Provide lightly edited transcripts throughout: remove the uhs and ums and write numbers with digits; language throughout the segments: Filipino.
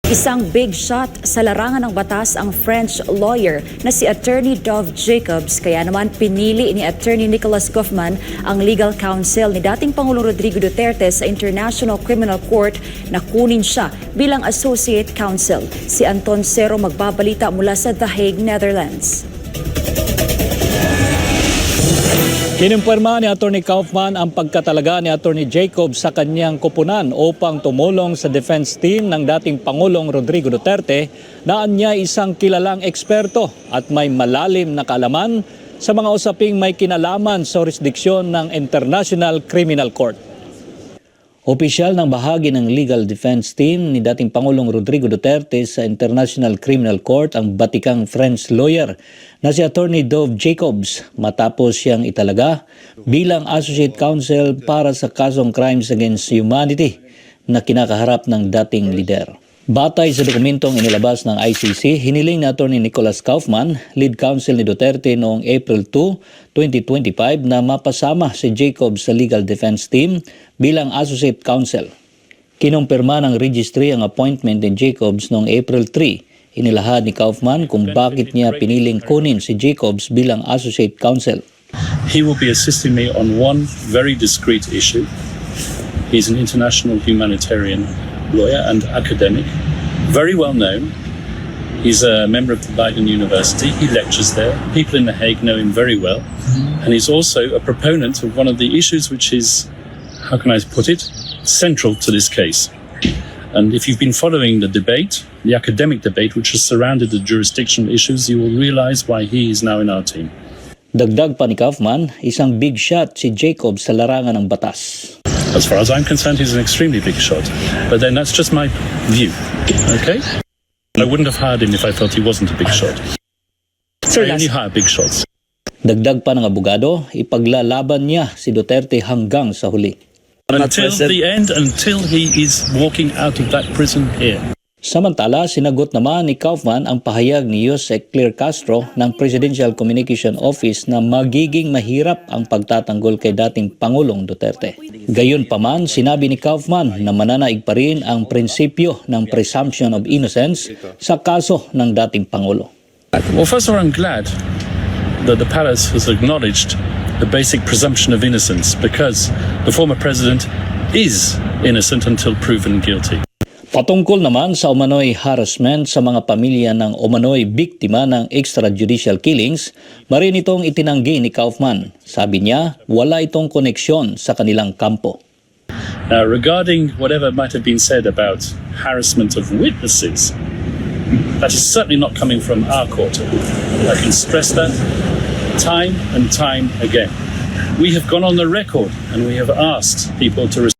Isang big shot sa larangan ng batas ang French lawyer na si Attorney Dov Jacobs, kaya naman pinili ni Attorney Nicholas Guzman ang legal counsel ni dating Pangulong Rodrigo Duterte sa International Criminal Court na kunin siya bilang associate counsel. Si Anton Cero magbabalita mula sa The Hague, Netherlands. Kinumpirma ni Atty. Kaufman ang pagkatalaga ni Atty. Jacobs sa kanyang kupunan upang tumulong sa defense team ng dating Pangulong Rodrigo Duterte na anya isang kilalang eksperto at may malalim na kaalaman sa mga usaping may kinalaman sa jurisdiksyon ng International Criminal Court. Opisyal ng bahagi ng legal defense team ni dating Pangulong Rodrigo Duterte sa International Criminal Court ang batikang French lawyer na si Attorney Dov Jacobs matapos siyang italaga bilang associate counsel para sa kasong crimes against humanity na kinakaharap ng dating lider. Batay sa dokumentong inilabas ng ICC, hiniling ni Atty. Nicholas Kaufman, lead counsel ni Duterte noong April 2, 2025 na mapasama si Jacobs sa legal defense team bilang associate counsel. Kinumpirma ng registry ang appointment ni Jacobs noong April 3. Inilahad ni Kaufman kung bakit niya piniling kunin si Jacobs bilang associate counsel. He will be assisting me on one very discrete issue. He's an international humanitarian lawyer and academic, very well known. He's a member of the Leiden University. He lectures there. People in The Hague know him very well. And he's also a proponent of one of the issues which is, how can I put it, central to this case. And if you've been following the debate, the academic debate which has surrounded the jurisdictional issues, you will realize why he is now in our team. Dagdag pa ni Kaufman, isang big shot si Jacobs sa larangan ng batas. As far as I'm concerned, he's an extremely big shot. But then that's just my view, okay? I wouldn't have hired him if I felt he wasn't a big shot. I only hire big shots. Dagdag pa ng abogado, ipaglalaban niya si Duterte hanggang sa huli. Until the end, until he is walking out of that prison here. Samantala, sinagot naman ni Kaufman ang pahayag ni Jose Clear Castro ng Presidential Communication Office na magiging mahirap ang pagtatanggol kay dating Pangulong Duterte. Gayunpaman, sinabi ni Kaufman na mananaig pa rin ang prinsipyo ng presumption of innocence sa kaso ng dating Pangulo. Well, first of all, I'm glad that the palace has acknowledged the basic presumption of innocence because the former president is innocent until proven guilty. Patungkol naman sa umano'y harassment sa mga pamilya ng umano'y biktima ng extrajudicial killings, marin itong itinanggi ni Kaufman. Sabi niya, wala itong koneksyon sa kanilang kampo. Now, regarding whatever might have been said about harassment of witnesses, that is certainly not coming from our court. I can stress that time and time again. We have gone on the record and we have asked people to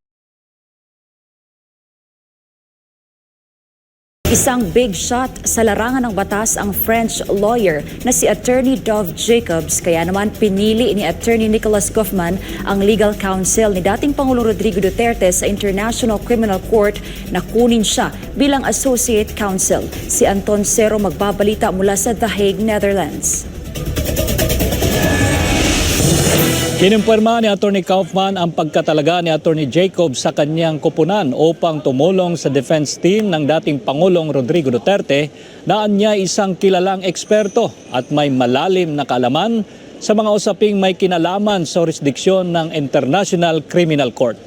Isang big shot sa larangan ng batas ang French lawyer na si Attorney Dov Jacobs, kaya naman pinili ni Attorney Nicholas Guzman ang legal counsel ni dating Pangulong Rodrigo Duterte sa International Criminal Court na kunin siya bilang associate counsel. Si Anton Cero magbabalita mula sa The Hague, Netherlands. Kinumpirma ni Atty. Kaufman ang pagkatalaga ni Atty. Jacobs sa kanyang kupunan upang tumulong sa defense team ng dating Pangulong Rodrigo Duterte na anya isang kilalang eksperto at may malalim na kaalaman sa mga usaping may kinalaman sa jurisdiksyon ng International Criminal Court.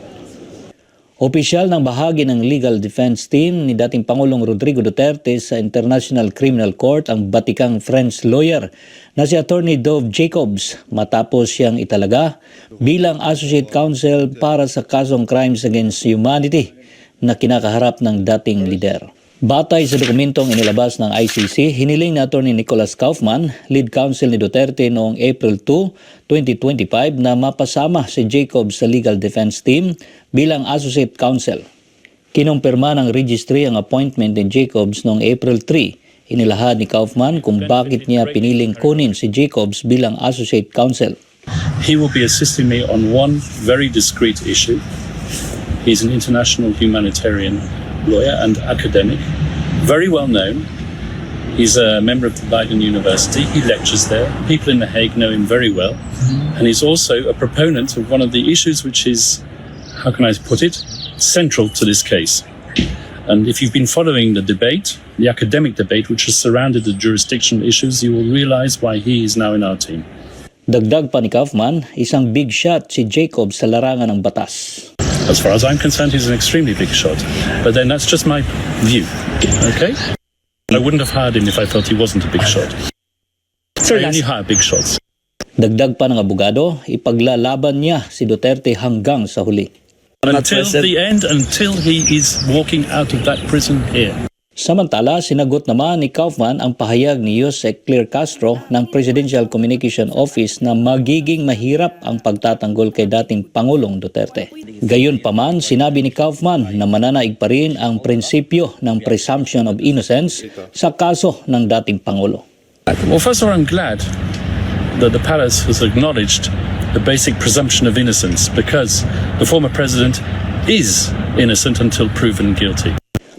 Opisyal ng bahagi ng legal defense team ni dating Pangulong Rodrigo Duterte sa International Criminal Court ang batikang French lawyer na si Attorney Dov Jacobs matapos siyang italaga bilang associate counsel para sa kasong crimes against humanity na kinakaharap ng dating lider. Batay sa dokumentong inilabas ng ICC, hiniling ni Atty. Nicholas Kaufman, lead counsel ni Duterte noong April 2, 2025 na mapasama si Jacobs sa legal defense team bilang associate counsel. Kinumpirma ng registry ang appointment ni Jacobs noong April 3. Inilahad ni Kaufman kung bakit niya piniling kunin si Jacobs bilang associate counsel. He will be assisting me on one very discrete issue. He's an international humanitarian lawyer and academic, very well known. He's a member of the Leiden University. He lectures there. People in The Hague know him very well. And he's also a proponent of one of the issues which is, how can I put it, central to this case. And if you've been following the debate, the academic debate, which has surrounded the jurisdictional issues, you will realize why he is now in our team. Dagdag pa ni Kaufman, isang big shot si Jacobs sa larangan ng batas. As far as I'm concerned, he's an extremely big shot. But then that's just my view. Okay? I wouldn't have hired him if I felt he wasn't a big shot. I only hire big shots. Dagdag pa ng abogado, ipaglalaban niya si Duterte hanggang sa huli. Until the end, until he is walking out of that prison here. Samantala, sinagot naman ni Kaufman ang pahayag ni Yusek Clear Castro ng Presidential Communication Office na magiging mahirap ang pagtatanggol kay dating Pangulong Duterte. Gayunpaman, sinabi ni Kaufman na mananaig pa rin ang prinsipyo ng presumption of innocence sa kaso ng dating Pangulo. Well, first of all, I'm glad that the palace has acknowledged the basic presumption of innocence because the former president is innocent until proven guilty.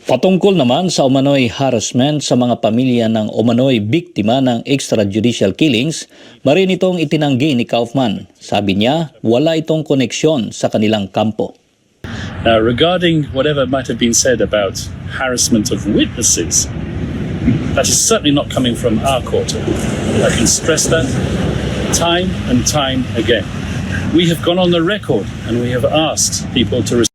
Patungkol naman sa umano'y harassment sa mga pamilya ng umano'y biktima ng extrajudicial killings, marin itong itinanggi ni Kaufman. Sabi niya, wala itong koneksyon sa kanilang kampo. Now, regarding whatever might have been said about harassment of witnesses, that is certainly not coming from our quarter. I can stress that time and time again. We have gone on the record and we have asked people to